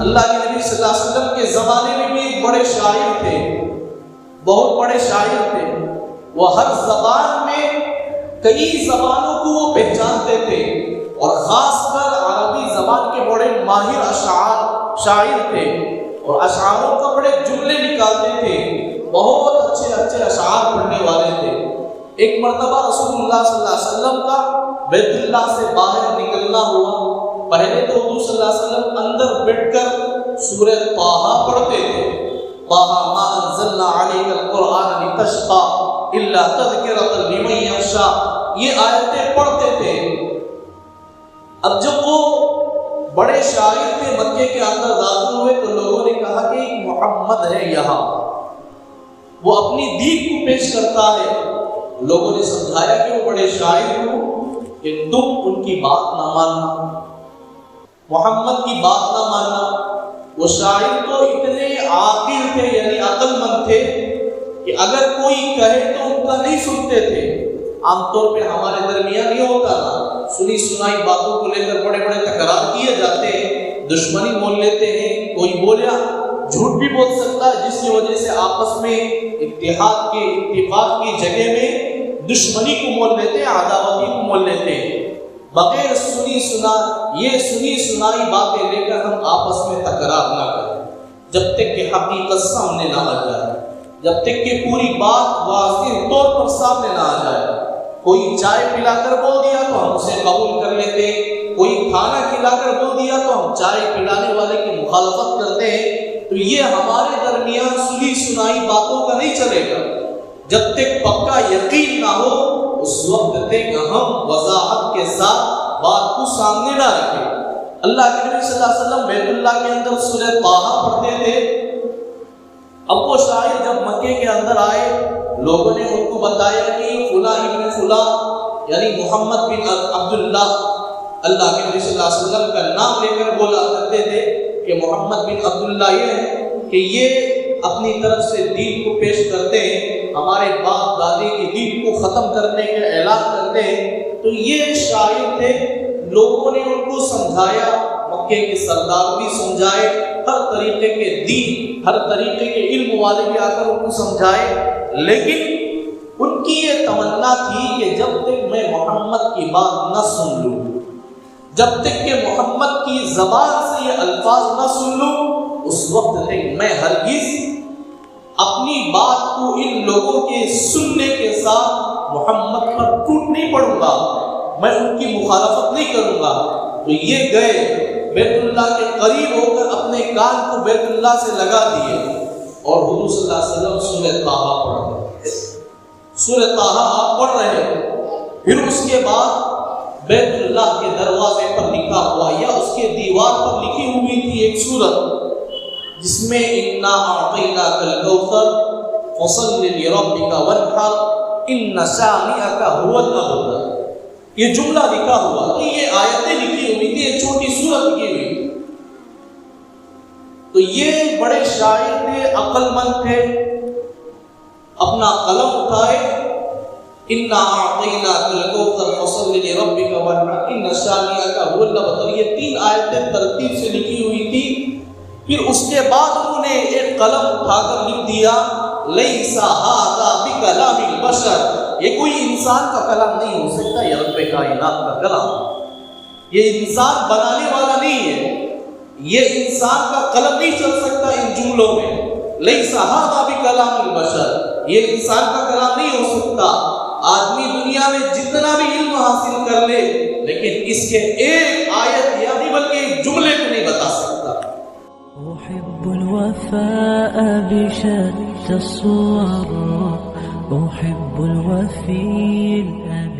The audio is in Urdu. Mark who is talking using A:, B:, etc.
A: اللہ کے نبی صلی اللہ علیہ وسلم کے زمانے میں بھی ایک بڑے شاعر تھے، بہت بڑے شاعر تھے. وہ ہر زبان میں کئی زبانوں کو وہ پہچانتے تھے، اور خاص کر عربی زبان کے بڑے ماہر شاعر تھے، اور اشعاروں کا بڑے جملے نکالتے تھے، بہت اچھے اچھے اشعار پڑھنے والے تھے. ایک مرتبہ رسول اللہ صلی اللہ علیہ وسلم کا بیت اللہ سے باہر نکلنا ہوا. پہلے تو حضور صلی اللہ علیہ وسلم اندر بیٹھ کر سورہ طٰہٰ پڑھتے تھے. طٰہٰ ما انزلنا علیک القرآن لتشقى الا تذکرۃ لمن یخشی، یہ آیتیں پڑھتے تھے. اب جب وہ بڑے شاعر تھے مکے کے اندر داخل ہوئے تو لوگوں نے کہا کہ محمد ہے یہاں، وہ اپنی دید کو پیش کرتا ہے. لوگوں نے سمجھایا کہ وہ بڑے شاعر کو کہ تم ان کی بات نہ ماننا، محمد کی بات نہ ماننا. وہ شاعر تو اتنے عاقل تھے، یعنی عقل مند تھے، کہ اگر کوئی کہے تو ان کا نہیں سنتے تھے. عام طور پہ ہمارے درمیان یہ ہوتا نا، سنی سنائی باتوں کو لے کر بڑے بڑے تکرار کیے جاتے ہیں، دشمنی مول لیتے ہیں. کوئی بولیا جھوٹ بھی بول سکتا ہے، جس کی وجہ سے آپس میں اتحاد کے اتفاق کی جگہ میں دشمنی کو مول لیتے ہیں، عداوتی کو مول لیتے ہیں. بغیر سنی سنائی باتیں لے کر ہم آپس میں تکرار نہ کریں، جب تک کہ حقیقت سامنے نہ آ جائے، جب تک کہ پوری بات واضح طور پر سامنے نہ آ جائے. کوئی چائے پلا کر بول دیا تو ہم اسے قبول کر لیتے ہیں، کوئی کھانا کھلا کر بول دیا تو ہم چائے پلانے والے کی مخالفت کرتے ہیں. تو یہ ہمارے درمیان سنی سنائی باتوں کا نہیں چلے گا. جب تک پکا یقین نہ ہو اس وقت تک ہم وضاحت کے ساتھ بات کو سامنے نہ رکھیں. اللہ کے نبی صلی اللہ علیہ وسلم بیت اللہ کے اندر سورہ طٰہٰ پڑھتے تھے. اب وہ شاعر جب مکے کے اندر آئے، لوگوں نے ان کو بتایا کہ فلاں ابن فلاں، یعنی محمد بن عبداللہ، اللہ کے نبی صلی اللہ علیہ وسلم کا نام لے کر بولا کرتے تھے کہ محمد بن عبداللہ یہ ہے کہ یہ اپنی طرف سے دین کو پیش کرتے ہیں، ہمارے باپ دادی کی دین کو ختم کرنے کا اعلان کرتے ہیں. تو یہ شاعر تھے. لوگوں نے ان کو سمجھایا، مکے کے سردار بھی سمجھائے، ہر طریقے کے دین، ہر طریقے کے علم والے بھی آ کر ان کو سمجھائے. لیکن ان کی یہ تمنا تھی کہ جب تک میں محمد کی بات نہ سن لوں، جب تک کہ محمد کی زبان سے یہ الفاظ نہ سن لوں، اس وقت تک میں ہرگز اپنی بات کو ان لوگوں کے سننے کے ساتھ محمد پر ٹوٹ نہیں پڑوں گا، میں ان کی مخالفت نہیں کروں گا. تو یہ گئے بیت اللہ کے قریب ہو کر اپنے کان کو بیت اللہ سے لگا دیے، اور حضور صلی اللہ علیہ وسلم سورہ طٰہٰ پڑھ رہے. سورہ طٰہٰ آپ پڑھ رہے. پھر اس کے بعد بیت اللہ کے دروازے پر لکھا ہوا یا اس کے دیوار پر لکھی ہوئی تھی ایک سورت جس میں اِنَّا أَعْطَيْنَاكَ الْكَوْثَرَ فَصَلِّ لِرَبِّكَ وَانْحَرْ إِنَّ شَانِئَكَ هُوَ الْأَبْتَرُ، یہ جملہ لکھا ہوا. تو یہ آیتیں لکھی ہوئی تھی، ایک چھوٹی سورت لکھی ہوئی تھی. تو یہ بڑے شاعر تھے، عقل مند تھے. اپنا قلم اٹھائے، اِنَّا أَعْطَيْنَاكَ الْكَوْثَرَ فَصَلِّ لِرَبِّكَ وَانْحَرْ إِنَّ شَانِئَكَ هُوَ الْأَبْتَرُ. یہ 3 آیتیں ترتیب سے لکھی ہوئی تھی. پھر اس کے بعد انہوں نے ایک قلم اٹھا کر لکھ دیا لیس ھذا بکلام البشر، یہ کوئی انسان کا کلام نہیں ہو سکتا، یہ رب کائنات کا کلام، یہ انسان بنانے والا نہیں ہے، یہ انسان کا قلم نہیں چل سکتا ان جملوں میں. لیس ھذا بکلام البشر، یہ انسان کا کلام نہیں ہو سکتا. آدمی دنیا میں جتنا بھی علم حاصل کر لے لیکن اس کے ایک آیت یا نہیں بلکہ ایک جملے کو نہیں بتا سکتا.
B: أحب الوفاء بشتى الصور، أحب الوفي الأمين.